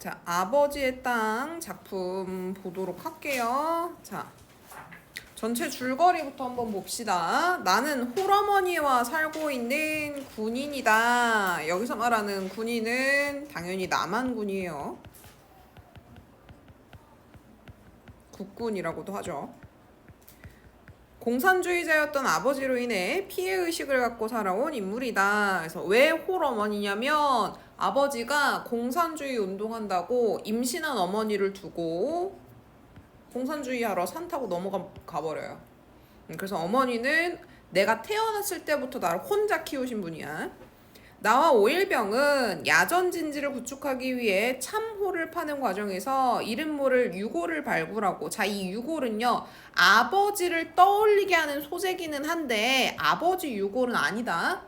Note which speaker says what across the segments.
Speaker 1: 자, 아버지의 땅 작품 보도록 할게요. 자, 전체 줄거리부터 한번 봅시다. 나는 홀어머니와 살고 있는 군인이다. 여기서 말하는 군인은 당연히 남한군이에요. 국군이라고도 하죠. 공산주의자였던 아버지로 인해 피해의식을 갖고 살아온 인물이다. 그래서 왜 홀어머니냐면 아버지가 공산주의 운동한다고 임신한 어머니를 두고 공산주의 하러 산 타고 넘어가 버려요. 그래서 어머니는 내가 태어났을 때부터 나를 혼자 키우신 분이야. 나와 오일병은 야전진지를 구축하기 위해 참호를 파는 과정에서 이름 모를 유골을 발굴하고, 자, 이 유골은요 아버지를 떠올리게 하는 소재기는 한데 아버지 유골은 아니다.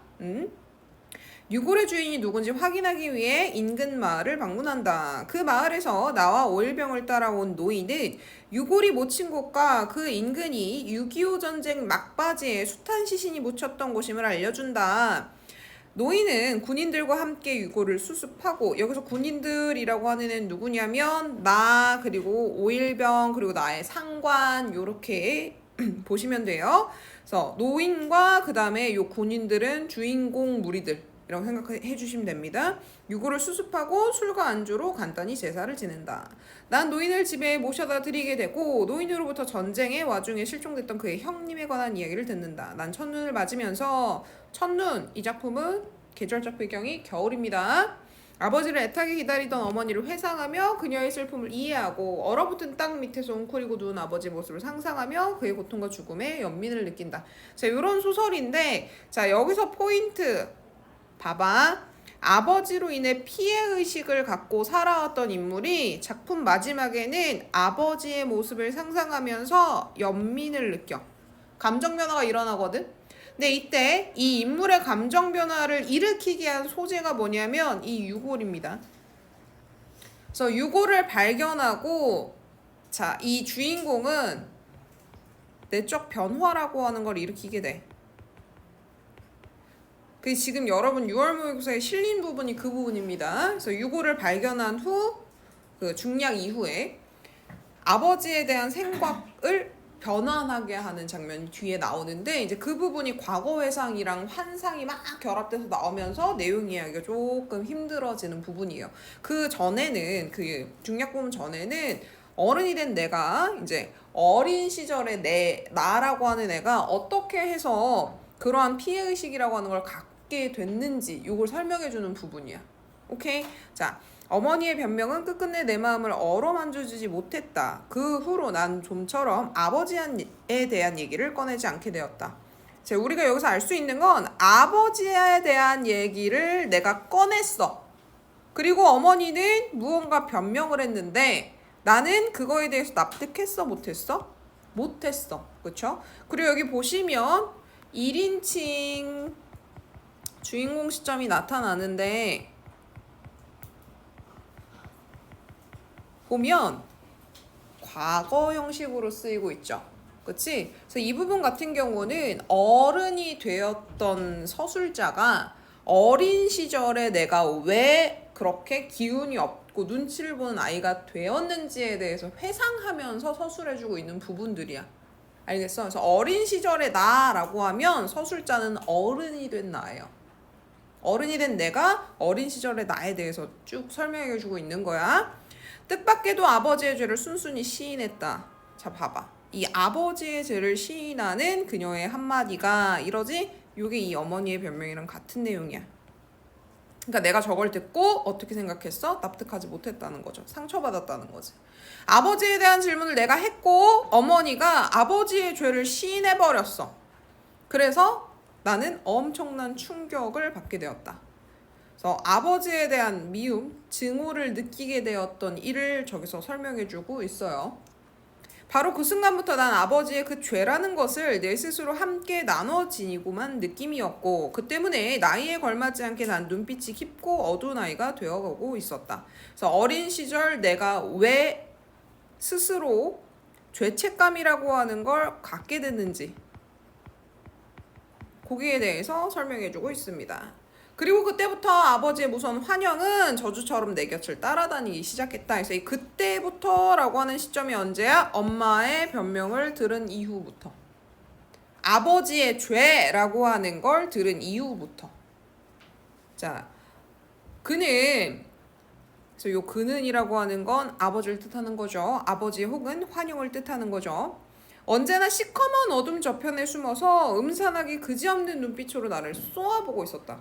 Speaker 1: 유골의 주인이 누군지 확인하기 위해 인근 마을을 방문한다. 그 마을에서 나와 오일병을 따라온 노인은 유골이 묻힌 곳과 그 인근이 6.25 전쟁 막바지에 숱한 시신이 묻혔던 곳임을 알려준다. 노인은 군인들과 함께 유골을 수습하고, 여기서 군인들이라고 하는 애는 누구냐면 나 그리고 오일병 그리고 나의 상관 요렇게 보시면 돼요. 그래서 노인과 그 다음에 요 군인들은 주인공 무리들 이라고 생각해 주시면 됩니다. 유골을 수습하고 술과 안주로 간단히 제사를 지낸다. 난 노인을 집에 모셔다 드리게 되고 노인으로부터 전쟁의 와중에 실종됐던 그의 형님에 관한 이야기를 듣는다. 난 첫눈을 맞으면서, 첫눈, 이 작품은 계절적 배경이 겨울입니다. 아버지를 애타게 기다리던 어머니를 회상하며 그녀의 슬픔을 이해하고 얼어붙은 땅 밑에서 웅크리고 누운 아버지 모습을 상상하며 그의 고통과 죽음에 연민을 느낀다. 자, 이런 소설인데, 자, 여기서 포인트 봐봐. 아버지로 인해 피해의식을 갖고 살아왔던 인물이 작품 마지막에는 아버지의 모습을 상상하면서 연민을 느껴. 감정 변화가 일어나거든. 근데 이때 이 인물의 감정 변화를 일으키게 한 소재가 뭐냐면 이 유골입니다. 그래서 유골을 발견하고, 자, 이 주인공은 내적 변화라고 하는 걸 일으키게 돼. 그 지금 여러분 6월 모의고사에 실린 부분이 그 부분입니다. 그래서 유골을 발견한 후, 그 중략 이후에 아버지에 대한 생각을 변환하게 하는 장면이 뒤에 나오는데, 이제 그 부분이 과거 회상이랑 환상이 막 결합돼서 나오면서 내용 이야기가 조금 힘들어지는 부분이에요. 그 전에는, 그 중략 부분 전에는 어른이 된 내가 이제 어린 시절에 나라고 하는 애가 어떻게 해서 그러한 피해의식이라고 하는 걸 갖게 됐는지 이걸 설명해주는 부분이야. 오케이? 자, 어머니의 변명은 끝끝내 내 마음을 어루만져주지 못했다. 그 후로 난 좀처럼 아버지에 대한 얘기를 꺼내지 않게 되었다. 자, 우리가 여기서 알 수 있는 건 아버지에 대한 얘기를 내가 꺼냈어. 그리고 어머니는 무언가 변명을 했는데 나는 그거에 대해서 납득했어? 못했어? 못했어. 그쵸? 그리고 여기 보시면 1인칭 주인공 시점이 나타나는데 보면 과거 형식으로 쓰이고 있죠. 그치? 그래서 이 부분 같은 경우는 어른이 되었던 서술자가 어린 시절에 내가 왜 그렇게 기운이 없고 눈치를 보는 아이가 되었는지에 대해서 회상하면서 서술해주고 있는 부분들이야. 알겠어? 그래서 어린 시절의 나라고 하면 서술자는 어른이 된 나예요. 어른이 된 내가 어린 시절의 나에 대해서 쭉 설명해주고 있는 거야. 뜻밖에도 아버지의 죄를 순순히 시인했다. 자, 봐봐. 이 아버지의 죄를 시인하는 그녀의 한마디가 이러지? 이게 이 어머니의 변명이랑 같은 내용이야. 그러니까 내가 저걸 듣고 어떻게 생각했어? 납득하지 못했다는 거죠. 상처받았다는 거지. 아버지에 대한 질문을 내가 했고 어머니가 아버지의 죄를 시인해버렸어. 그래서 나는 엄청난 충격을 받게 되었다. 그래서 아버지에 대한 미움, 증오를 느끼게 되었던 일을 저기서 설명해주고 있어요. 바로 그 순간부터 난 아버지의 그 죄라는 것을 내 스스로 함께 나눠 지니고만 느낌이었고, 그 때문에 나이에 걸맞지 않게 난 눈빛이 깊고 어두운 아이가 되어가고 있었다. 그래서 어린 시절 내가 왜 스스로 죄책감이라고 하는 걸 갖게 됐는지 거기에 대해서 설명해주고 있습니다. 그리고 그때부터 아버지의 무서운 환영은 저주처럼 내 곁을 따라다니기 시작했다. 그래서 이 그때부터라고 하는 시점이 언제야? 엄마의 변명을 들은 이후부터. 아버지의 죄라고 하는 걸 들은 이후부터. 자, 그는, 그래서 요 그는이라고 하는 건 아버지를 뜻하는 거죠. 아버지 혹은 환영을 뜻하는 거죠. 언제나 시커먼 어둠 저편에 숨어서 음산하게 그지없는 눈빛으로 나를 쏘아보고 있었다.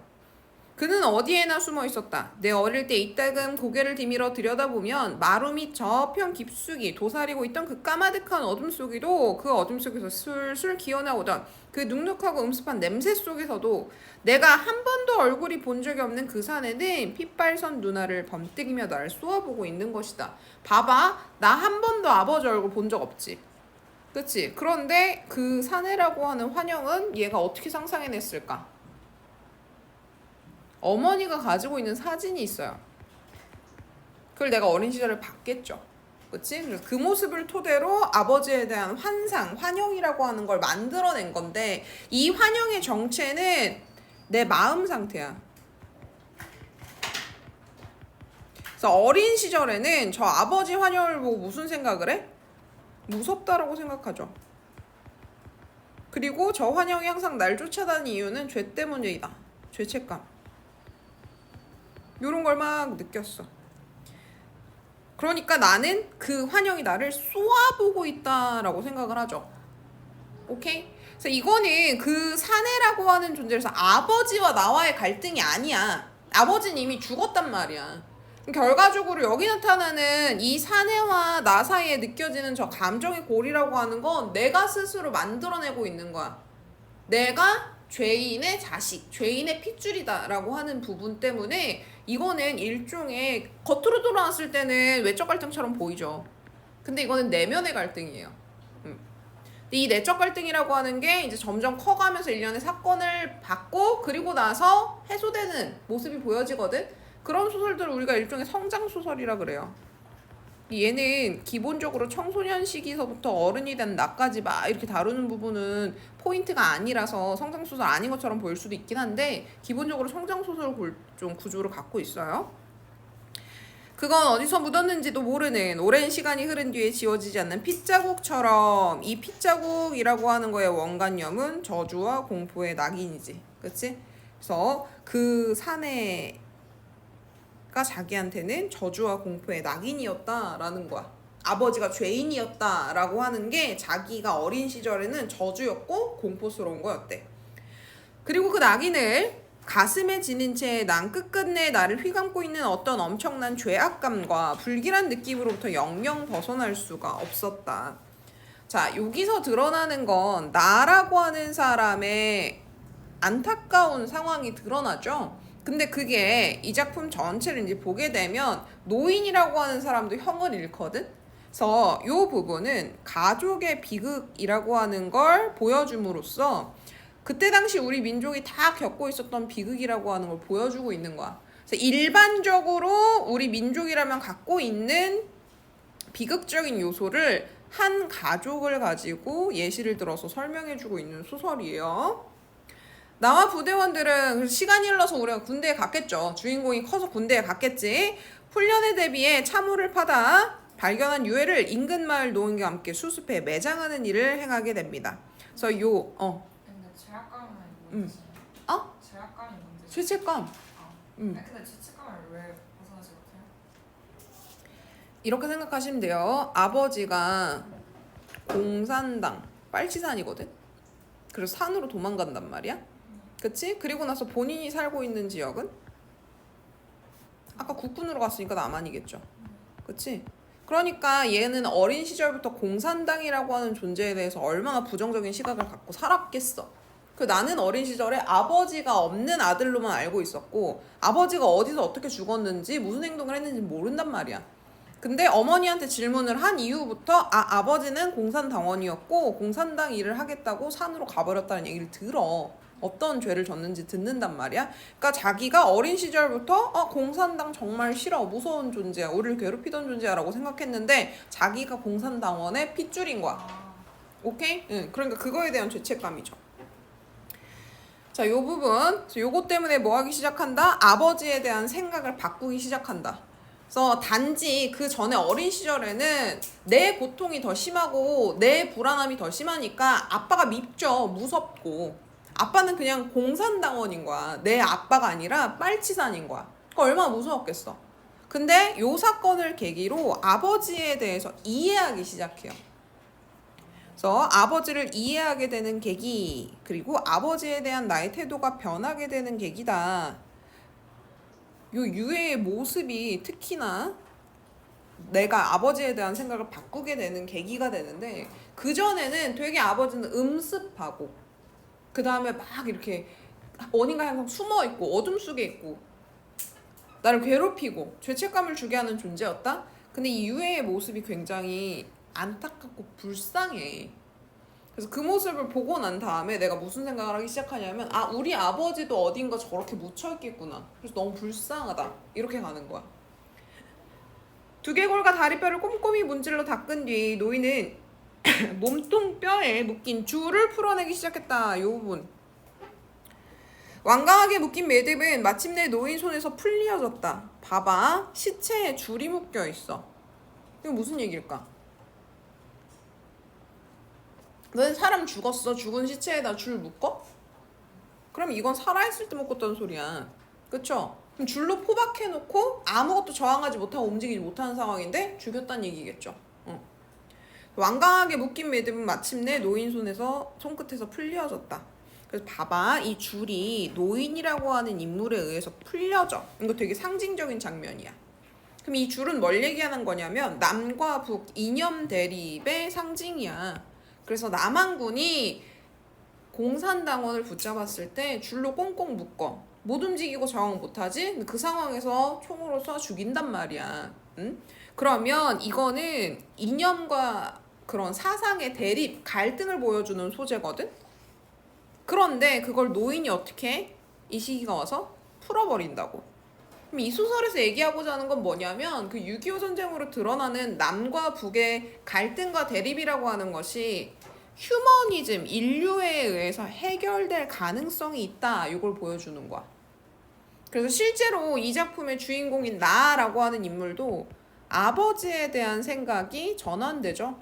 Speaker 1: 그는 어디에나 숨어 있었다. 내 어릴 때 이따금 고개를 디밀어 들여다보면 마루 밑 저편 깊숙이 도사리고 있던 그 까마득한 어둠 속에도 그 어둠 속에서 술술 기어나오던 그 눅눅하고 음습한 냄새 속에서도 내가 한 번도 얼굴이 본 적이 없는 그 사내는 핏발선 누나를 범뜨기며 나를 쏘아보고 있는 것이다. 봐봐, 나 한 번도 아버지 얼굴 본 적 없지. 그치? 그런데 그 사내라고 하는 환영은 얘가 어떻게 상상해냈을까? 어머니가 가지고 있는 사진이 있어요. 그걸 내가 어린 시절에 봤겠죠. 그치? 그래서 그 모습을 토대로 아버지에 대한 환상, 환영이라고 하는 걸 만들어낸 건데 이 환영의 정체는 내 마음 상태야. 그래서 어린 시절에는 저 아버지 환영을 보고 무슨 생각을 해? 무섭다라고 생각하죠. 그리고 저 환영이 항상 날 쫓아다니는 이유는 죄 때문이다. 죄책감. 이런 걸 막 느꼈어. 그러니까 나는 그 환영이 나를 쏘아보고 있다라고 생각을 하죠. 오케이? 그래서 이거는 그 사내라고 하는 존재에서 아버지와 나와의 갈등이 아니야. 아버지는 이미 죽었단 말이야. 결과적으로 여기 나타나는 이 사내와 나 사이에 느껴지는 저 감정의 골이라고 하는 건 내가 스스로 만들어내고 있는 거야. 내가 죄인의 자식, 죄인의 핏줄이다라고 하는 부분 때문에 이거는 일종의 겉으로 드러났을 때는 외적 갈등처럼 보이죠. 근데 이거는 내면의 갈등이에요. 근데 이 내적 갈등이라고 하는 게 이제 점점 커가면서 일련의 사건을 받고 그리고 나서 해소되는 모습이 보여지거든. 그런 소설들을 우리가 일종의 성장 소설이라 그래요. 얘는 기본적으로 청소년 시기서부터 어른이 된 나까지 막 이렇게 다루는 부분은 포인트가 아니라서 성장소설 아닌 것처럼 보일 수도 있긴 한데 기본적으로 성장소설 좀 구조를 갖고 있어요. 그건 어디서 묻었는지도 모르는 오랜 시간이 흐른 뒤에 지워지지 않는 핏자국처럼 이 핏자국이라고 하는 거의 원관념은 저주와 공포의 낙인이지. 그치? 그래서 그 사내 자기한테는 저주와 공포의 낙인이었다라는 거야. 아버지가 죄인이었다라고 하는 게 자기가 어린 시절에는 저주였고 공포스러운 거였대. 그리고 그 낙인을 가슴에 지닌 채 난 끝끝내 나를 휘감고 있는 어떤 엄청난 죄악감과 불길한 느낌으로부터 영영 벗어날 수가 없었다. 자, 여기서 드러나는 건 나라고 하는 사람의 안타까운 상황이 드러나죠. 근데 그게 이 작품 전체를 이제 보게 되면 노인이라고 하는 사람도 형을 잃거든. 그래서 이 부분은 가족의 비극이라고 하는 걸 보여줌으로써 그때 당시 우리 민족이 다 겪고 있었던 비극이라고 하는 걸 보여주고 있는 거야. 그래서 일반적으로 우리 민족이라면 갖고 있는 비극적인 요소를 한 가족을 가지고 예시를 들어서 설명해주고 있는 소설이에요. 나와 부대원들은 시간이 흘러서 우리가 군대에 갔겠죠. 주인공이 커서 군대에 갔겠지. 훈련에 대비해 참호를 파다 발견한 유해를 인근 마을 노인과 함께 수습해 매장하는 일을 행하게 됩니다. 그래서
Speaker 2: 근데 죄악감은 뭔지. 죄악감이 뭔지.
Speaker 1: 죄책감.
Speaker 2: 근데 죄책감을 왜 벗어나지 못해요?
Speaker 1: 이렇게 생각하시면 돼요. 아버지가 공산당 빨치산이거든. 그래서 산으로 도망간단 말이야. 그치? 그리고 나서 본인이 살고 있는 지역은 아까 국군으로 갔으니까 남한이겠죠. 그치? 그러니까 얘는 어린 시절부터 공산당이라고 하는 존재에 대해서 얼마나 부정적인 시각을 갖고 살았겠어. 나는 어린 시절에 아버지가 없는 아들로만 알고 있었고 아버지가 어디서 어떻게 죽었는지 무슨 행동을 했는지 모른단 말이야. 근데 어머니한테 질문을 한 이후부터 아버지는 공산당원이었고 공산당 일을 하겠다고 산으로 가버렸다는 얘기를 들어. 어떤 죄를 졌는지 듣는단 말이야. 그러니까 자기가 어린 시절부터 공산당 정말 싫어, 무서운 존재야, 우리를 괴롭히던 존재야 라고 생각했는데 자기가 공산당원의 핏줄인 거야. 오케이? 응. 그러니까 그거에 대한 죄책감이죠. 자, 요 부분. 그래서 요거 때문에 뭐 하기 시작한다? 아버지에 대한 생각을 바꾸기 시작한다. 그래서 단지 그 전에 어린 시절에는 내 고통이 더 심하고 내 불안함이 더 심하니까 아빠가 밉죠. 무섭고. 아빠는 그냥 공산당원인 거야. 내 아빠가 아니라 빨치산인 거야. 그러니까 얼마나 무서웠겠어. 근데 요 사건을 계기로 아버지에 대해서 이해하기 시작해요. 그래서 아버지를 이해하게 되는 계기, 그리고 아버지에 대한 나의 태도가 변하게 되는 계기다. 요 유해의 모습이 특히나 내가 아버지에 대한 생각을 바꾸게 되는 계기가 되는데, 그전에는 되게 아버지는 음습하고 그 다음에 막 이렇게 어딘가 항상 숨어있고 어둠 속에 있고 나를 괴롭히고 죄책감을 주게 하는 존재였다. 근데 이 유해의 모습이 굉장히 안타깝고 불쌍해. 그래서 그 모습을 보고 난 다음에 내가 무슨 생각을 하기 시작하냐면, 아, 우리 아버지도 어딘가 저렇게 묻혀있겠구나. 그래서 너무 불쌍하다. 이렇게 가는 거야. 두개골과 다리뼈를 꼼꼼히 문질러 닦은 뒤 노인은 몸통뼈에 묶인 줄을 풀어내기 시작했다. 이 부분. 완강하게 묶인 매듭은 마침내 노인 손에서 풀리어졌다. 봐봐. 시체에 줄이 묶여 있어. 이거 무슨 얘기일까? 너는 사람 죽었어. 죽은 시체에다 줄 묶어? 그럼 이건 살아있을 때 묶었다는 소리야. 그쵸? 그럼 줄로 포박해놓고 아무것도 저항하지 못하고 움직이지 못하는 상황인데 죽였다는 얘기겠죠. 완강하게 묶인 매듭은 마침내 노인 손끝에서 풀려졌다. 그래서 봐봐, 이 줄이 노인이라고 하는 인물에 의해서 풀려져. 이거 되게 상징적인 장면이야. 그럼 이 줄은 뭘 얘기하는 거냐면 남과 북 이념 대립의 상징이야. 그래서 남한군이 공산당원을 붙잡았을 때 줄로 꽁꽁 묶어. 못 움직이고 저항 못하지? 그 상황에서 총으로 쏴 죽인단 말이야. 응? 그러면 이거는 이념과 그런 사상의 대립, 갈등을 보여주는 소재거든? 그런데 그걸 노인이 어떻게 해? 이 시기가 와서 풀어버린다고. 그럼 이 소설에서 얘기하고자 하는 건 뭐냐면 그 6.25 전쟁으로 드러나는 남과 북의 갈등과 대립이라고 하는 것이 휴머니즘, 인류에 의해서 해결될 가능성이 있다. 이걸 보여주는 거야. 그래서 실제로 이 작품의 주인공인 나라고 하는 인물도 아버지에 대한 생각이 전환되죠.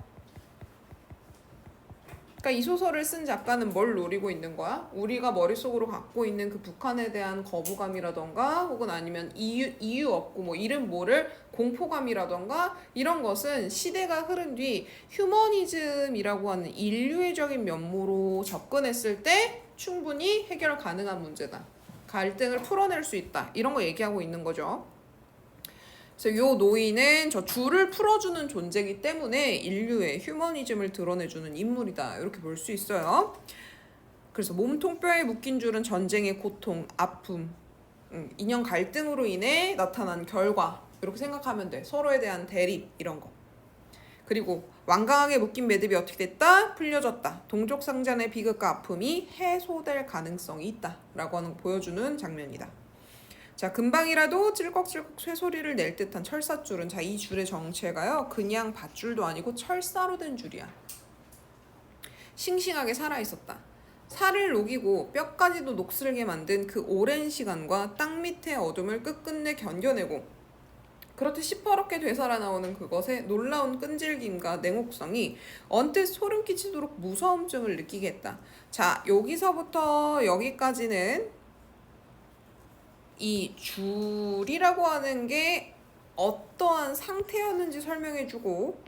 Speaker 1: 그러니까 이 소설을 쓴 작가는 뭘 노리고 있는 거야? 우리가 머릿속으로 갖고 있는 그 북한에 대한 거부감이라던가 혹은 아니면 이유 없고 뭐 이름 모를 공포감이라던가 이런 것은 시대가 흐른 뒤 휴머니즘이라고 하는 인류애적인 면모로 접근했을 때 충분히 해결 가능한 문제다. 갈등을 풀어낼 수 있다. 이런 거 얘기하고 있는 거죠. 그래서 요 노인은 저 줄을 풀어주는 존재이기 때문에 인류의 휴머니즘을 드러내주는 인물이다. 이렇게 볼 수 있어요. 그래서 몸통뼈에 묶인 줄은 전쟁의 고통, 아픔, 인연 갈등으로 인해 나타난 결과 이렇게 생각하면 돼. 서로에 대한 대립 이런 거. 그리고 완강하게 묶인 매듭이 어떻게 됐다? 풀려졌다. 동족상잔의 비극과 아픔이 해소될 가능성이 있다. 라고 하는 거 보여주는 장면이다. 자, 금방이라도 찔꺽찔꺽 쇠소리를 낼 듯한 철사줄은, 자, 이 줄의 정체가요, 그냥 밧줄도 아니고 철사로 된 줄이야. 싱싱하게 살아있었다. 살을 녹이고 뼈까지도 녹슬게 만든 그 오랜 시간과 땅 밑의 어둠을 끝끝내 견뎌내고 그렇듯 시퍼렇게 되살아나오는 그것의 놀라운 끈질김과 냉혹성이 언뜻 소름 끼치도록 무서움증을 느끼게 했다. 자, 여기서부터 여기까지는 이 줄이라고 하는 게 어떠한 상태였는지 설명해주고,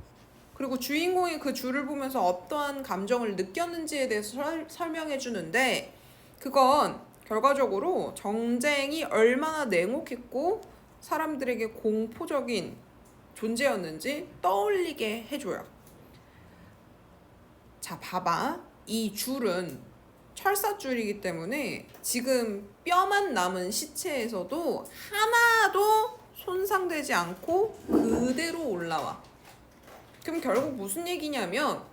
Speaker 1: 그리고 주인공이 그 줄을 보면서 어떠한 감정을 느꼈는지에 대해서 설명해주는데, 그건 결과적으로 전쟁이 얼마나 냉혹했고 사람들에게 공포적인 존재였는지 떠올리게 해줘요. 자, 봐봐. 이 줄은 철사줄이기 때문에 지금 뼈만 남은 시체에서도 하나도 손상되지 않고 그대로 올라와. 그럼 결국 무슨 얘기냐면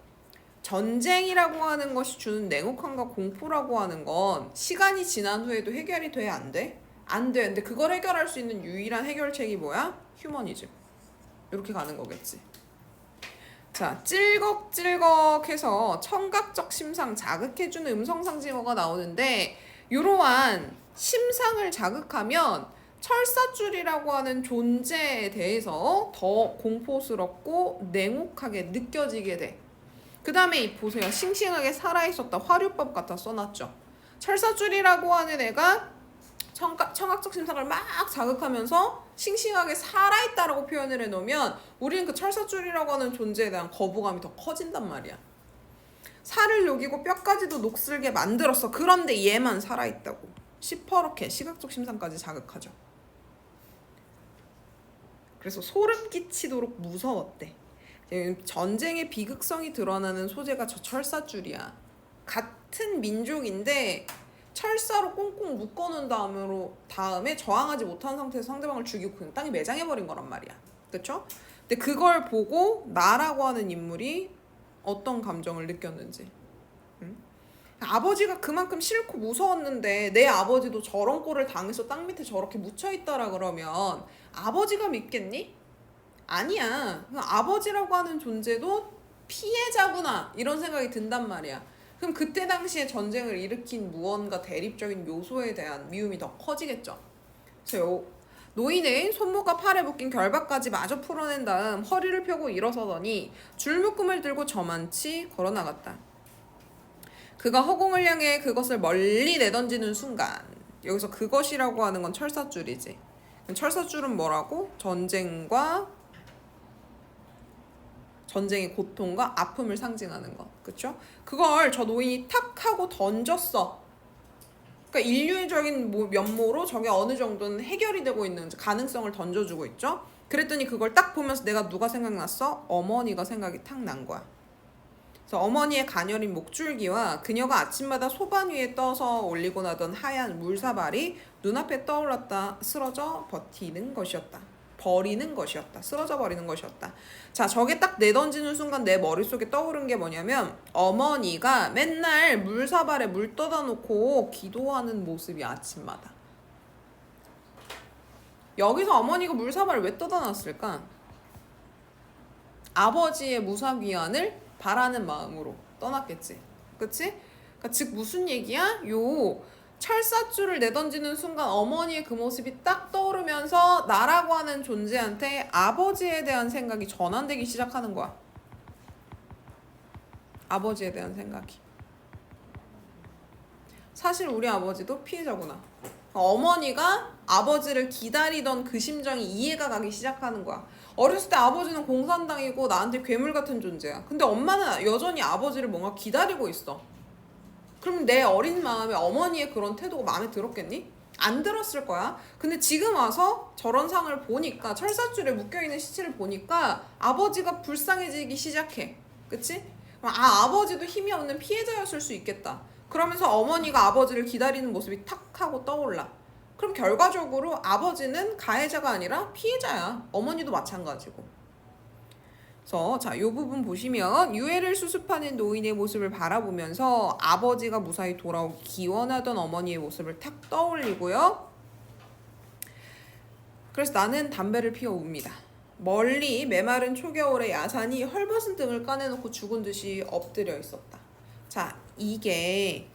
Speaker 1: 전쟁이라고 하는 것이 주는 냉혹함과 공포라고 하는 건 시간이 지난 후에도 해결이 돼? 안 돼? 안 돼. 근데 그걸 해결할 수 있는 유일한 해결책이 뭐야? 휴머니즘. 이렇게 가는 거겠지. 자, 찔꺽찔꺽해서 청각적 심상 자극해주는 음성상징어가 나오는데 이러한 심상을 자극하면 철사줄이라고 하는 존재에 대해서 더 공포스럽고 냉혹하게 느껴지게 돼. 그 다음에 보세요. 싱싱하게 살아있었다. 화류법 갖다 써놨죠. 철사줄이라고 하는 애가 청각적 심상을 막 자극하면서 싱싱하게 살아있다라고 표현을 해놓으면 우리는 그 철사줄이라고 하는 존재에 대한 거부감이 더 커진단 말이야. 살을 녹이고 뼈까지도 녹슬게 만들었어. 그런데 얘만 살아있다고. 시퍼렇게 시각적 심상까지 자극하죠. 그래서 소름 끼치도록 무서웠대. 전쟁의 비극성이 드러나는 소재가 저 철사줄이야. 같은 민족인데 철사로 꽁꽁 묶어놓은 다음에 저항하지 못한 상태에서 상대방을 죽이고 그냥 땅에 매장해버린 거란 말이야. 그쵸? 근데 그걸 보고 나라고 하는 인물이 어떤 감정을 느꼈는지. 응? 아버지가 그만큼 싫고 무서웠는데 내 아버지도 저런 꼴을 당해서 땅 밑에 저렇게 묻혀있다라 그러면 아버지가 믿겠니? 아니야. 아버지라고 하는 존재도 피해자구나 이런 생각이 든단 말이야. 그럼 그때 당시에 전쟁을 일으킨 무언가 대립적인 요소에 대한 미움이 더 커지겠죠. 그래서 노인은 손목과 팔에 묶인 결박까지 마저 풀어낸 다음 허리를 펴고 일어서더니 줄묶음을 들고 저만치 걸어나갔다. 그가 허공을 향해 그것을 멀리 내던지는 순간, 여기서 그것이라고 하는 건 철사줄이지. 철사줄은 뭐라고? 전쟁의 고통과 아픔을 상징하는 거. 그쵸? 그걸 저 노인이 탁 하고 던졌어. 그러니까 인류적인 면모로 저게 어느 정도는 해결이 되고 있는 가능성을 던져주고 있죠. 그랬더니 그걸 딱 보면서 내가 누가 생각났어? 어머니가 생각이 탁 난 거야. 그래서 어머니의 가녀린 목줄기와 그녀가 아침마다 소반 위에 떠서 올리고 나던 하얀 물사발이 눈앞에 떠올랐다 쓰러져 버리는 것이었다. 쓰러져 버리는 것이었다. 자, 저게 딱 내던지는 순간 내 머릿속에 떠오른 게 뭐냐면 어머니가 맨날 물사발에 물 떠다 놓고 기도하는 모습이 아침마다. 여기서 어머니가 물사발을 왜 떠다 놨을까? 아버지의 무사귀환을 바라는 마음으로 떠났겠지. 그치? 그러니까 즉 무슨 얘기야? 요 철사줄을 내던지는 순간 어머니의 그 모습이 딱 떠오르면서 나라고 하는 존재한테 아버지에 대한 생각이 전환되기 시작하는 거야. 아버지에 대한 생각이. 사실 우리 아버지도 피해자구나. 어머니가 아버지를 기다리던 그 심정이 이해가 가기 시작하는 거야. 어렸을 때 아버지는 공산당이고 나한테 괴물 같은 존재야. 근데 엄마는 여전히 아버지를 뭔가 기다리고 있어. 그럼 내 어린 마음에 어머니의 그런 태도가 마음에 들었겠니? 안 들었을 거야. 근데 지금 와서 저런 상을 보니까 철사줄에 묶여있는 시체를 보니까 아버지가 불쌍해지기 시작해. 그치? 아버지도 힘이 없는 피해자였을 수 있겠다. 그러면서 어머니가 아버지를 기다리는 모습이 탁 하고 떠올라. 그럼 결과적으로 아버지는 가해자가 아니라 피해자야. 어머니도 마찬가지고. 그래서 자, 이 부분 보시면 유해를 수습하는 노인의 모습을 바라보면서 아버지가 무사히 돌아오기 기원하던 어머니의 모습을 탁 떠올리고요. 그래서 나는 담배를 피워옵니다. 멀리 메마른 초겨울의 야산이 헐벗은 등을 까내놓고 죽은 듯이 엎드려 있었다. 자, 이게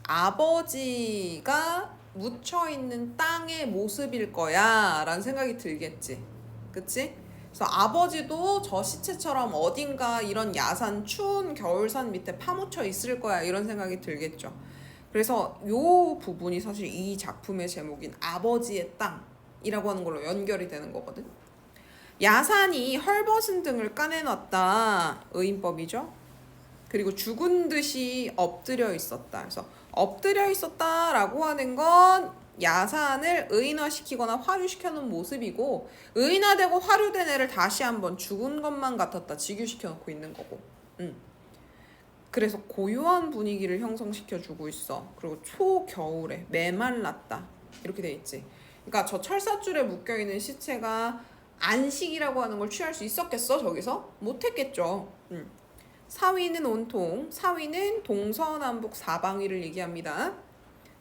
Speaker 1: 아버지가 묻혀있는 땅의 모습일 거야 라는 생각이 들겠지. 그치? 그래서 아버지도 저 시체처럼 어딘가 이런 야산 추운 겨울산 밑에 파묻혀 있을 거야 이런 생각이 들겠죠. 그래서 요 부분이 사실 이 작품의 제목인 아버지의 땅이라고 하는 걸로 연결이 되는 거거든. 야산이 헐벗은 등을 까내놨다 의인법이죠. 그리고 죽은 듯이 엎드려 있었다. 그래서 엎드려 있었다라고 하는 건 야산을 의인화시키거나 화류시켜놓은 모습이고, 의인화되고 화류된 애를 다시 한번 죽은 것만 같았다 직유시켜놓고 있는 거고. 그래서 고요한 분위기를 형성시켜주고 있어. 그리고 초겨울에 메말랐다 이렇게 돼 있지. 그러니까 저 철사줄에 묶여있는 시체가 안식이라고 하는 걸 취할 수 있었겠어? 저기서? 못했겠죠. 사위는 온통, 사위는 동서남북 사방위를 얘기합니다.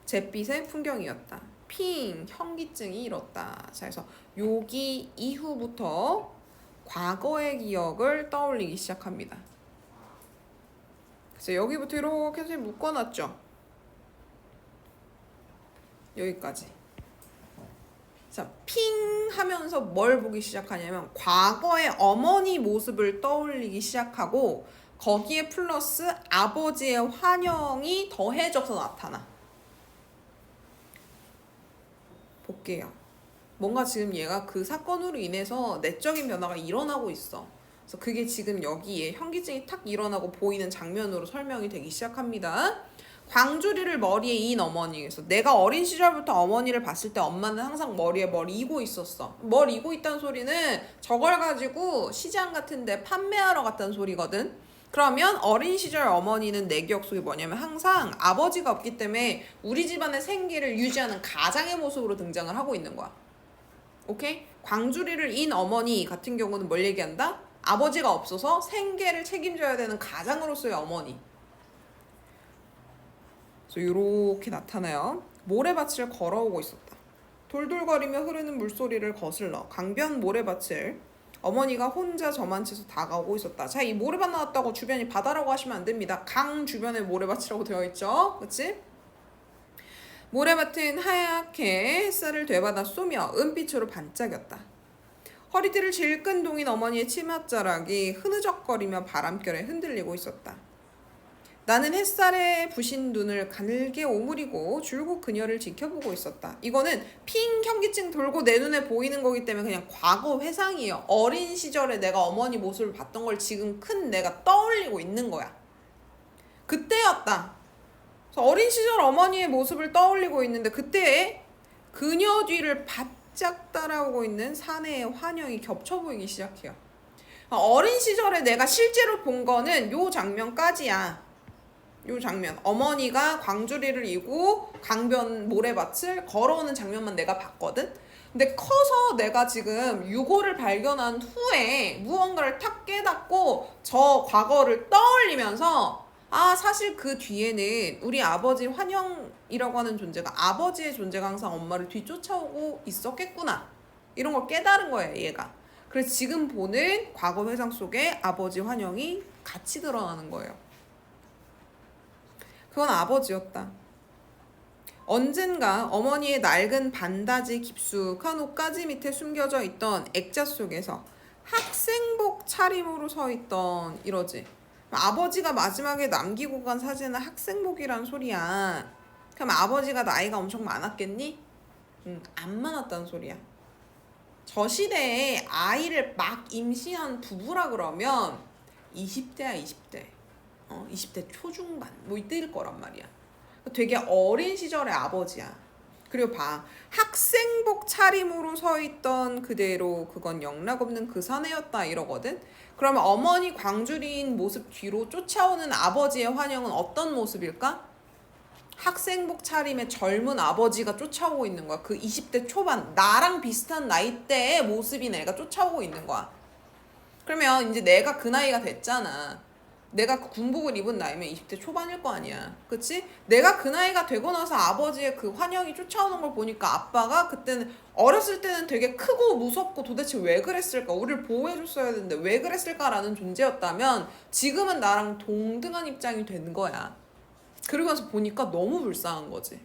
Speaker 1: 잿빛의 풍경이었다. 핑, 현기증이 일었다. 자, 그래서 여기 이후부터 과거의 기억을 떠올리기 시작합니다. 그래서 여기부터 이렇게 해서 묶어놨죠. 여기까지. 자, 핑 하면서 뭘 보기 시작하냐면 과거의 어머니 모습을 떠올리기 시작하고 거기에 플러스 아버지의 환영이 더해져서 나타나. 볼게요. 뭔가 지금 얘가 그 사건으로 인해서 내적인 변화가 일어나고 있어. 그래서 그게 지금 여기에 현기증이 탁 일어나고 보이는 장면으로 설명이 되기 시작합니다. 광주리를 머리에 이은 어머니. 그래서 내가 어린 시절부터 어머니를 봤을 때 엄마는 항상 머리에 뭘 이고 있었어. 뭘 이고 있다는 소리는 저걸 가지고 시장 같은 데 판매하러 갔다는 소리거든. 그러면 어린 시절 어머니는 내 기억 속에 뭐냐면 항상 아버지가 없기 때문에 우리 집안의 생계를 유지하는 가장의 모습으로 등장을 하고 있는 거야. 오케이? 광주리를 인 어머니 같은 경우는 뭘 얘기한다? 아버지가 없어서 생계를 책임져야 되는 가장으로서의 어머니. 그래서 이렇게 나타나요. 모래밭을 걸어오고 있었다. 돌돌거리며 흐르는 물소리를 거슬러 강변 모래밭을 어머니가 혼자 저만 채서 다가오고 있었다. 자, 이 모래밭 나왔다고 주변이 바다라고 하시면 안 됩니다. 강 주변에 모래밭이라고 되어 있죠. 그치? 모래밭은 하얗게 햇살을 되받아 쏘며 은빛으로 반짝였다. 허리띠를 질끈 동인 어머니의 치맛자락이 흐느적거리며 바람결에 흔들리고 있었다. 나는 햇살에 부신 눈을 가늘게 오므리고 줄곧 그녀를 지켜보고 있었다. 이거는 핑 현기증 돌고 내 눈에 보이는 거기 때문에 그냥 과거 회상이에요. 어린 시절에 내가 어머니 모습을 봤던 걸 지금 큰 내가 떠올리고 있는 거야. 그때였다. 그래서 어린 시절 어머니의 모습을 떠올리고 있는데 그때 그녀 뒤를 바짝 따라오고 있는 사내의 환영이 겹쳐 보이기 시작해요. 어린 시절에 내가 실제로 본 거는 요 장면까지야. 요 장면, 어머니가 광주리를 이고 강변 모래밭을 걸어오는 장면만 내가 봤거든. 근데 커서 내가 지금 유고를 발견한 후에 무언가를 탁 깨닫고 저 과거를 떠올리면서 아, 사실 그 뒤에는 우리 아버지 환영이라고 하는 존재가, 아버지의 존재가 항상 엄마를 뒤쫓아오고 있었겠구나, 이런 걸 깨달은 거예요, 얘가. 그래서 지금 보는 과거 회상 속에 아버지 환영이 같이 드러나는 거예요. 그건 아버지였다. 언젠가 어머니의 낡은 반다지 깊숙한 옷가지 밑에 숨겨져 있던 액자 속에서 학생복 차림으로 서 있던, 이러지. 아버지가 마지막에 남기고 간 사진은 학생복이란 소리야. 그럼 아버지가 나이가 엄청 많았겠니? 안 많았다는 소리야. 저 시대에 아이를 막 임신한 부부라 그러면 20대야 20대. 20대 초중반 뭐 이때일 거란 말이야. 되게 어린 시절의 아버지야. 그리고 봐, 학생복 차림으로 서 있던 그대로 그건 영락없는 그 사내였다 이러거든. 그러면 어머니 광주리인 모습 뒤로 쫓아오는 아버지의 환영은 어떤 모습일까? 학생복 차림의 젊은 아버지가 쫓아오고 있는 거야. 그 20대 초반, 나랑 비슷한 나이대의 모습인 애가 쫓아오고 있는 거야. 그러면 이제 내가 그 나이가 됐잖아. 내가 그 군복을 입은 나이면 20대 초반일 거 아니야. 그치? 내가 그 나이가 되고 나서 아버지의 그 환영이 쫓아오는 걸 보니까 아빠가 그때는, 어렸을 때는 되게 크고 무섭고 도대체 왜 그랬을까? 우리를 보호해줬어야 되는데 왜 그랬을까라는 존재였다면 지금은 나랑 동등한 입장이 된 거야. 그러고 나서 보니까 너무 불쌍한 거지.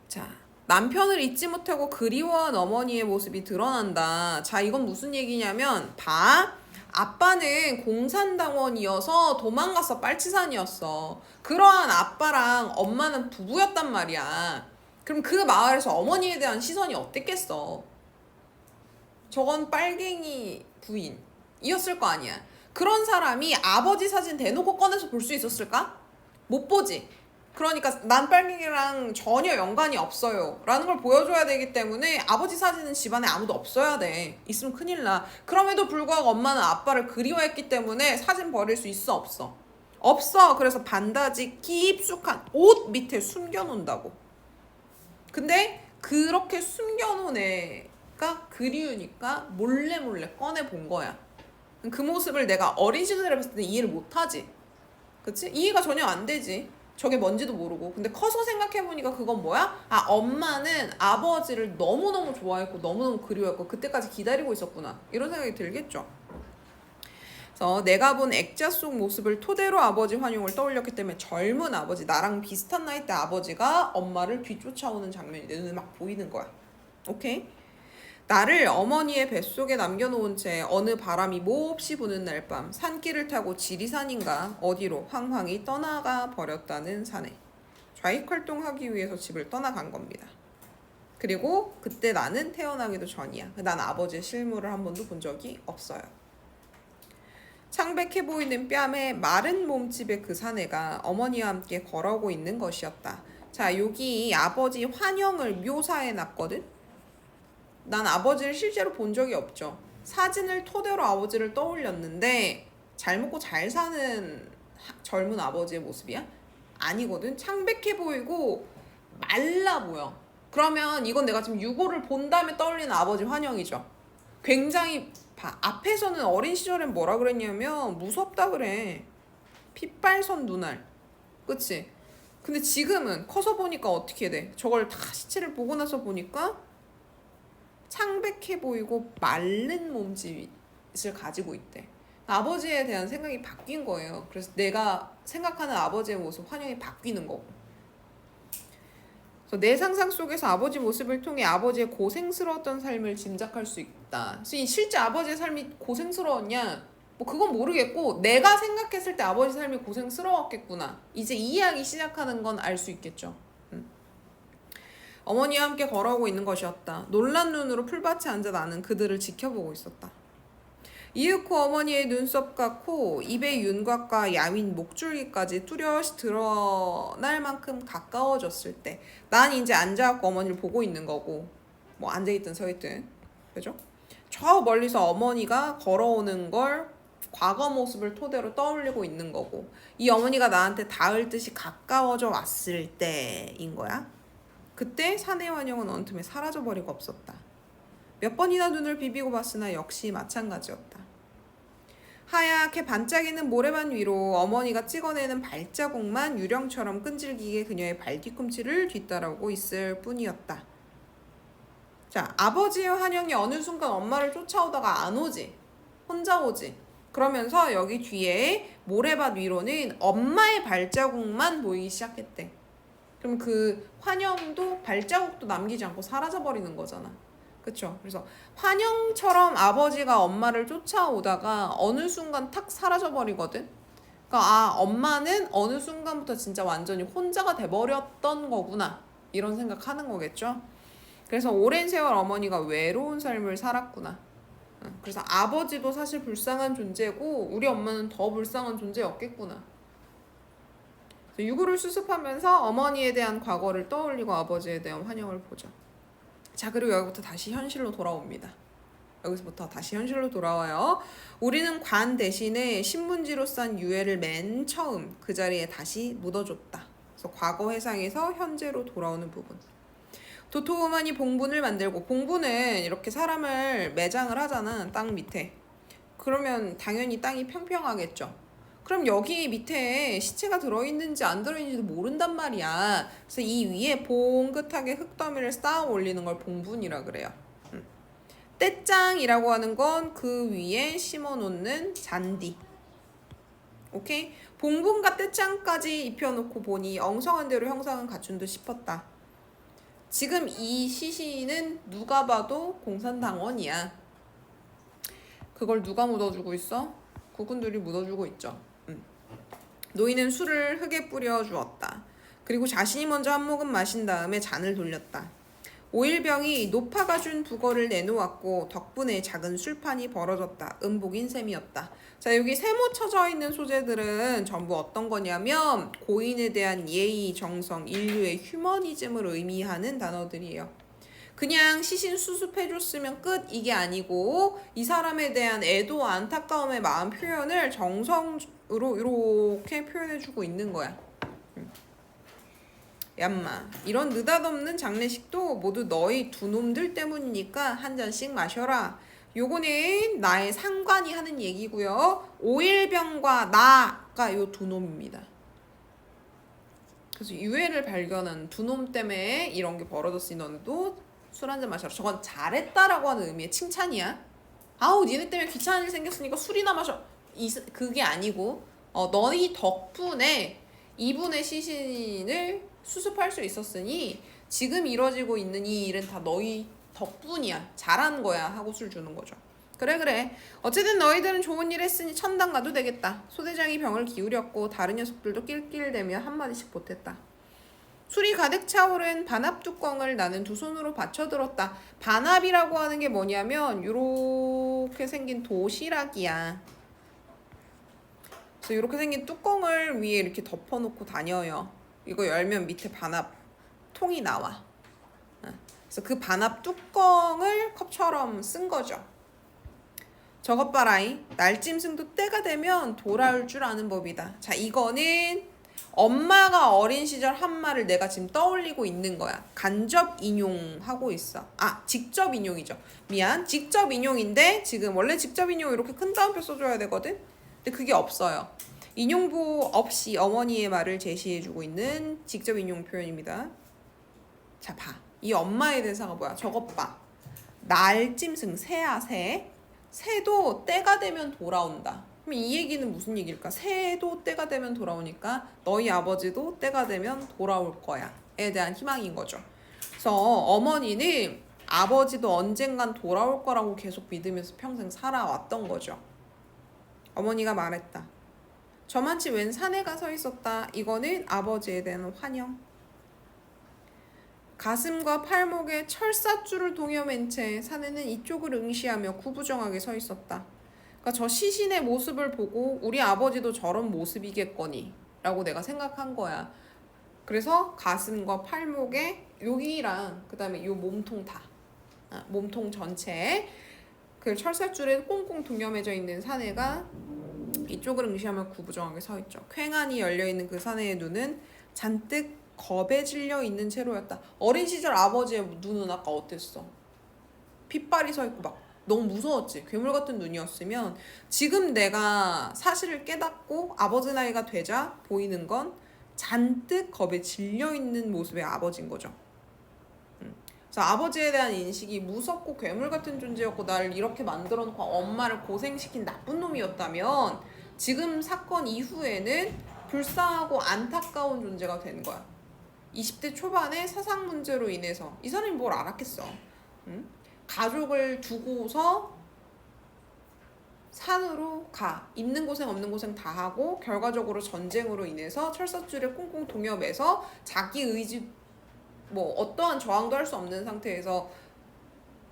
Speaker 1: 자, 남편을 잊지 못하고 그리워한 어머니의 모습이 드러난다. 자, 이건 무슨 얘기냐면 봐. 아빠는 공산당원이어서 도망가서 빨치산이었어. 그러한 아빠랑 엄마는 부부였단 말이야. 그럼 그 마을에서 어머니에 대한 시선이 어땠겠어? 저건 빨갱이 부인이었을 거 아니야. 그런 사람이 아버지 사진 대놓고 꺼내서 볼 수 있었을까? 못 보지. 그러니까 난 빨갱이랑 전혀 연관이 없어요 라는 걸 보여줘야 되기 때문에 아버지 사진은 집안에 아무도 없어야 돼. 있으면 큰일 나. 그럼에도 불구하고 엄마는 아빠를 그리워했기 때문에 사진 버릴 수 있어, 없어? 없어. 그래서 반다지 깊숙한 옷 밑에 숨겨놓는다고. 근데 그렇게 숨겨놓은 애가 그리우니까 몰래 꺼내본 거야. 그 모습을 내가 어린 시절에 봤을 때 이해를 못하지. 그치? 이해가 전혀 안 되지. 저게 뭔지도 모르고. 근데 커서 생각해보니까 그건 뭐야? 아, 엄마는 아버지를 너무너무 좋아했고 너무너무 그리워했고 그때까지 기다리고 있었구나, 이런 생각이 들겠죠. 그래서 내가 본 액자 속 모습을 토대로 아버지 환영을 떠올렸기 때문에 젊은 아버지, 나랑 비슷한 나이 때 아버지가 엄마를 뒤쫓아오는 장면이 내 눈에 막 보이는 거야. 오케이? 나를 어머니의 뱃속에 남겨놓은 채 어느 바람이 몹시 부는 날 밤 산길을 타고 지리산인가 어디로 황황히 떠나가 버렸다는 사내. 좌익 활동하기 위해서 집을 떠나간 겁니다. 그리고 그때 나는 태어나기도 전이야. 난 아버지의 실물을 한 번도 본 적이 없어요. 창백해 보이는 뺨에 마른 몸집의 그 사내가 어머니와 함께 걸어오고 있는 것이었다. 자, 여기 아버지 환영을 묘사해 놨거든. 난 아버지를 실제로 본 적이 없죠. 사진을 토대로 아버지를 떠올렸는데 잘 먹고 잘 사는 젊은 아버지의 모습이야? 아니거든. 창백해 보이고 말라 보여. 그러면 이건 내가 지금 유고를 본 다음에 떠올리는 아버지 환영이죠. 굉장히 앞에서는 어린 시절엔 뭐라 그랬냐면 무섭다 그래. 핏발선 눈알. 그치? 근데 지금은 커서 보니까 어떻게 돼? 저걸 다 시체를 보고 나서 보니까 창백해 보이고 마른 몸짓을 가지고 있대. 아버지에 대한 생각이 바뀐 거예요. 그래서 내가 생각하는 아버지의 모습, 환영이 바뀌는 거고. 그래서 내 상상 속에서 아버지 모습을 통해 아버지의 고생스러웠던 삶을 짐작할 수 있다. 실제 아버지의 삶이 고생스러웠냐? 뭐 그건 모르겠고 내가 생각했을 때 아버지 삶이 고생스러웠겠구나. 이제 이해하기 시작하는 건 알 수 있겠죠. 어머니와 함께 걸어오고 있는 것이었다. 놀란 눈으로 풀밭에 앉아 나는 그들을 지켜보고 있었다. 이윽고 어머니의 눈썹과 코, 입의 윤곽과 야윈 목줄기까지 뚜렷이 드러날 만큼 가까워졌을 때 난 이제 앉아갖고 어머니를 보고 있는 거고, 뭐 앉아있든 서있든, 그죠? 저 멀리서 어머니가 걸어오는 걸 과거 모습을 토대로 떠올리고 있는 거고, 이 어머니가 나한테 닿을 듯이 가까워져 왔을 때인 거야. 그때 사내 환영은 어느 틈에 사라져버리고 없었다. 몇 번이나 눈을 비비고 봤으나 역시 마찬가지였다. 하얗게 반짝이는 모래반 위로 어머니가 찍어내는 발자국만 유령처럼 끈질기게 그녀의 발 뒤꿈치를 뒤따라오고 있을 뿐이었다. 자, 아버지의 환영이 어느 순간 엄마를 쫓아오다가 안 오지. 혼자 오지. 그러면서 여기 뒤에 모래밭 위로는 엄마의 발자국만 보이기 시작했대. 그럼 그 환영도 발자국도 남기지 않고 사라져버리는 거잖아. 그쵸? 그래서 환영처럼 아버지가 엄마를 쫓아오다가 어느 순간 탁 사라져버리거든. 그러니까 엄마는 어느 순간부터 진짜 완전히 혼자가 돼버렸던 거구나, 이런 생각하는 거겠죠. 그래서 오랜 세월 어머니가 외로운 삶을 살았구나. 그래서 아버지도 사실 불쌍한 존재고 우리 엄마는 더 불쌍한 존재였겠구나. 유구를 수습하면서 어머니에 대한 과거를 떠올리고 아버지에 대한 환영을 보죠. 자, 그리고 여기부터 다시 현실로 돌아옵니다. 여기서부터 다시 현실로 돌아와요. 우리는 관 대신에 신문지로 싼 유해를 맨 처음 그 자리에 다시 묻어줬다. 그래서 과거 회상에서 현재로 돌아오는 부분. 도토우만이 봉분을 만들고, 봉분은 이렇게 사람을 매장을 하잖아, 땅 밑에. 그러면 당연히 땅이 평평하겠죠. 그럼 여기 밑에 시체가 들어있는지 안 들어있는지도 모른단 말이야. 그래서 이 위에 봉긋하게 흙더미를 쌓아 올리는 걸 봉분이라 그래요. 떼짱이라고 하는 건 그 위에 심어놓는 잔디. 오케이? 봉분과 떼짱까지 입혀놓고 보니 엉성한 대로 형상은 갖춘 듯 싶었다. 지금 이 시신은 누가 봐도 공산당원이야. 그걸 누가 묻어주고 있어? 국군들이 묻어주고 있죠. 노인은 술을 흙에 뿌려 주었다. 그리고 자신이 먼저 한 모금 마신 다음에 잔을 돌렸다. 오일병이 노파가 준 부거를 내놓았고 덕분에 작은 술판이 벌어졌다. 음복인 셈이었다. 자, 여기 세모 쳐져 있는 소재들은 전부 어떤 거냐면 고인에 대한 예의, 정성, 인류의 휴머니즘을 의미하는 단어들이에요. 그냥 시신 수습해줬으면 끝, 이게 아니고 이 사람에 대한 애도 안타까움의 마음 표현을 정성으로 이렇게 표현해주고 있는 거야. 얌마, 이런 느닷없는 장례식도 모두 너희 두 놈들 때문이니까 한 잔씩 마셔라. 요거는 나의 상관이 하는 얘기고요. 오일병과 나가 요 두 놈입니다. 그래서 유해를 발견한 두 놈 때문에 이런 게 벌어졌으니 너도 술 한잔 마셔라. 저건 잘했다라고 하는 의미의 칭찬이야. 아우, 니네 때문에 귀찮은 일 생겼으니까 술이나 마셔. 그게 아니고 너희 덕분에 이분의 시신을 수습할 수 있었으니 지금 이뤄지고 있는 이 일은 다 너희 덕분이야. 잘한 거야. 하고 술 주는 거죠. 그래. 어쨌든 너희들은 좋은 일 했으니 천당 가도 되겠다. 소대장이 병을 기울였고 다른 녀석들도 낄낄대며 한마디씩 보탰다. 술이 가득 차오른 반합 뚜껑을 나는 두 손으로 받쳐들었다. 반합이라고 하는 게 뭐냐면 요렇게 생긴 도시락이야. 그래서 이렇게 생긴 뚜껑을 위에 이렇게 덮어놓고 다녀요. 이거 열면 밑에 반합 통이 나와. 그래서 그 반합 뚜껑을 컵처럼 쓴 거죠. 저것 봐라이. 날짐승도 때가 되면 돌아올 줄 아는 법이다. 자, 이거는 엄마가 어린 시절 한 말을 내가 지금 떠올리고 있는 거야. 간접 인용하고 있어. 직접 인용이죠. 미안. 직접 인용인데 지금 원래 직접 인용 이렇게 큰 따옴표 써줘야 되거든. 근데 그게 없어요. 인용부 없이 어머니의 말을 제시해주고 있는 직접 인용 표현입니다. 자, 봐. 이 엄마의 대사가 뭐야? 저것 봐. 날짐승, 새야, 새. 새도 때가 되면 돌아온다. 그럼 이 얘기는 무슨 얘기일까? 새도 때가 되면 돌아오니까 너희 아버지도 때가 되면 돌아올 거야에 대한 희망인 거죠. 그래서 어머니는 아버지도 언젠간 돌아올 거라고 계속 믿으면서 평생 살아왔던 거죠. 어머니가 말했다. 저만치 웬 사내가 서 있었다. 이거는 아버지에 대한 환영. 가슴과 팔목에 철사줄을 동여맨 채 사내는 이쪽을 응시하며 구부정하게 서 있었다. 그러니까 저 시신의 모습을 보고 우리 아버지도 저런 모습이겠거니 라고 내가 생각한 거야. 그래서 가슴과 팔목에 여기랑 그 다음에 요 몸통 다 몸통 전체에 그 철사줄에 꽁꽁 동여매져 있는 사내가 이쪽을 응시하며 구부정하게 서 있죠. 쾌한이 열려있는 그 사내의 눈은 잔뜩 겁에 질려 있는 채로였다. 어린 시절 아버지의 눈은 아까 어땠어? 핏발이 서 있고 막 너무 무서웠지. 괴물 같은 눈이었으면 지금 내가 사실을 깨닫고 아버지 나이가 되자 보이는 건 잔뜩 겁에 질려 있는 모습의 아버지인 거죠. 그래서 아버지에 대한 인식이 무섭고 괴물 같은 존재였고 나를 이렇게 만들어 놓고 엄마를 고생시킨 나쁜 놈이었다면 지금 사건 이후에는 불쌍하고 안타까운 존재가 된 거야. 20대 초반에 사상 문제로 인해서 이 사람이 뭘 알았겠어. 응? 가족을 두고서 산으로 가. 있는 고생 없는 고생 다 하고 결과적으로 전쟁으로 인해서 철사줄에 꽁꽁 동여매서 자기 의지 뭐 어떠한 저항도 할 수 없는 상태에서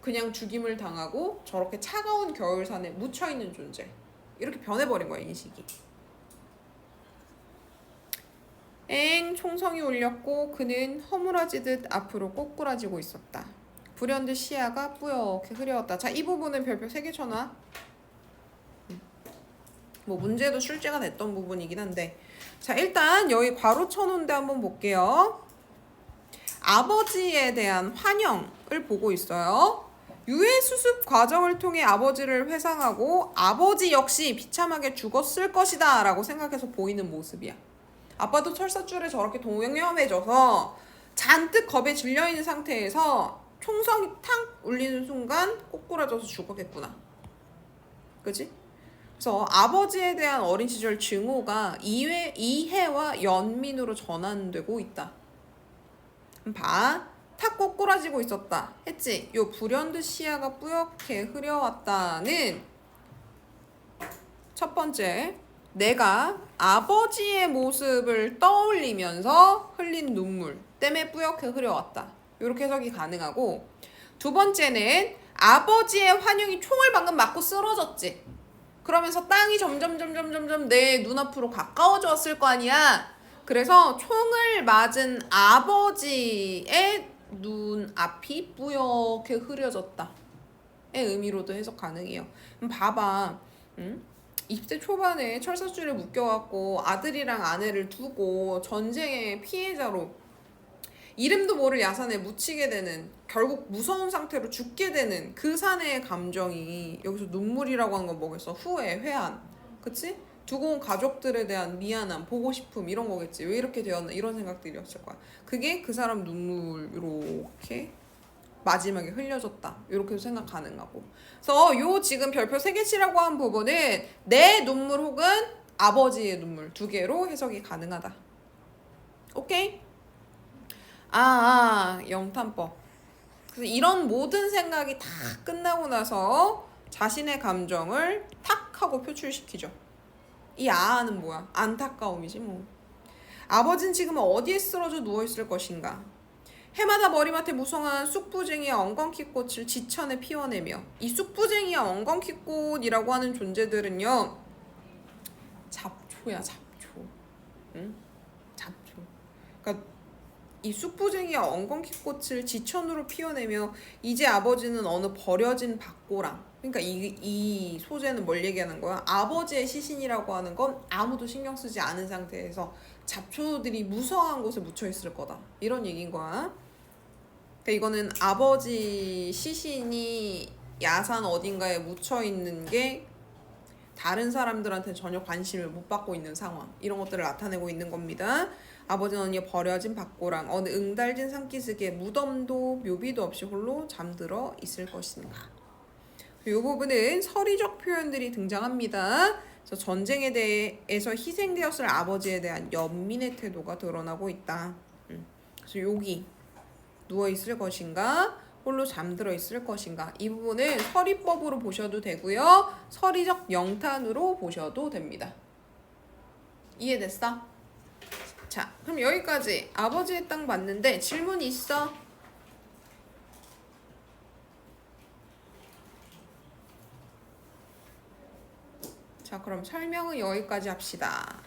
Speaker 1: 그냥 죽임을 당하고 저렇게 차가운 겨울산에 묻혀있는 존재. 이렇게 변해버린 거야 인식이. 총성이 울렸고 그는 허물어지듯 앞으로 꼬꾸라지고 있었다. 불현듯 시야가 뿌옇게 흐려웠다. 자, 이 부분은 별표 3개 쳐놔. 뭐 문제도 출제가 됐던 부분이긴 한데 자, 일단 여기 괄호 쳐놓은 데 한번 볼게요. 아버지에 대한 환영을 보고 있어요. 유해 수습 과정을 통해 아버지를 회상하고 아버지 역시 비참하게 죽었을 것이다 라고 생각해서 보이는 모습이야. 아빠도 철사줄에 저렇게 동여매져서 잔뜩 겁에 질려있는 상태에서 총성이 탕 울리는 순간 꼬꾸라져서 죽었겠구나. 그치? 그래서 아버지에 대한 어린 시절 증오가 이해와 연민으로 전환되고 있다. 봐. 탁 꼬꾸라지고 있었다. 했지? 요 불현듯 시야가 뿌옇게 흐려왔다는 첫 번째, 내가 아버지의 모습을 떠올리면서 흘린 눈물 때문에 뿌옇게 흐려왔다. 이렇게 해석이 가능하고, 두 번째는 아버지의 환영이 총을 방금 맞고 쓰러졌지. 그러면서 땅이 점점 내 눈앞으로 가까워져 왔을 거 아니야. 그래서 총을 맞은 아버지의 눈앞이 뿌옇게 흐려졌다의 의미로도 해석 가능해요. 그럼 봐봐. 20대 초반에 철사줄에 묶여갖고 아들이랑 아내를 두고 전쟁의 피해자로 이름도 모를 야산에 묻히게 되는, 결국 무서운 상태로 죽게 되는 그 사내의 감정이 여기서 눈물이라고 하는 건 뭐겠어? 후회, 회한. 그치? 두고 온 가족들에 대한 미안함, 보고 싶음 이런 거겠지. 왜 이렇게 되었나 이런 생각들이었을 거야. 그게 그 사람 눈물 이렇게 마지막에 흘려줬다. 이렇게도 생각 가능하고. 그래서 요 지금 별표 3개 치라고 한 부분은 내 눈물 혹은 아버지의 눈물 2개로 해석이 가능하다. 오케이? 영탄법. 그래서 이런 모든 생각이 다 끝나고 나서 자신의 감정을 탁 하고 표출시키죠. 이 아는 뭐야? 안타까움이지 뭐. 아버지는 지금 어디에 쓰러져 누워있을 것인가? 해마다 머리맡에 무성한 쑥부쟁이와 엉겅퀴꽃을 지천에 피워내며 이 쑥부쟁이와 엉겅퀴꽃이라고 하는 존재들은요 잡초야 잡초. 응? 잡초. 그러니까 이 쑥부쟁이와 엉겅퀴꽃을 지천으로 피워내며 이제 아버지는 어느 버려진 밭고랑. 그러니까 이 소재는 뭘 얘기하는 거야? 아버지의 시신이라고 하는 건 아무도 신경 쓰지 않은 상태에서 잡초들이 무성한 곳에 묻혀 있을 거다. 이런 얘기인 거야. 그러니까 이거는 아버지 시신이 야산 어딘가에 묻혀 있는 게 다른 사람들한테 전혀 관심을 못 받고 있는 상황. 이런 것들을 나타내고 있는 겁니다. 아버지는 어느 버려진 밭고랑 어느 응달진 산기슭에 무덤도 묘비도 없이 홀로 잠들어 있을 것인가. 이 부분은 서리적 표현들이 등장합니다. 그래서 전쟁에 대해서 희생되었을 아버지에 대한 연민의 태도가 드러나고 있다. 그래서 여기 누워 있을 것인가, 홀로 잠들어 있을 것인가. 이 부분은 서리법으로 보셔도 되고요. 서리적 영탄으로 보셔도 됩니다. 이해됐어? 자, 그럼 여기까지 아버지의 땅 봤는데 질문 있어? 자, 그럼 설명은 여기까지 합시다.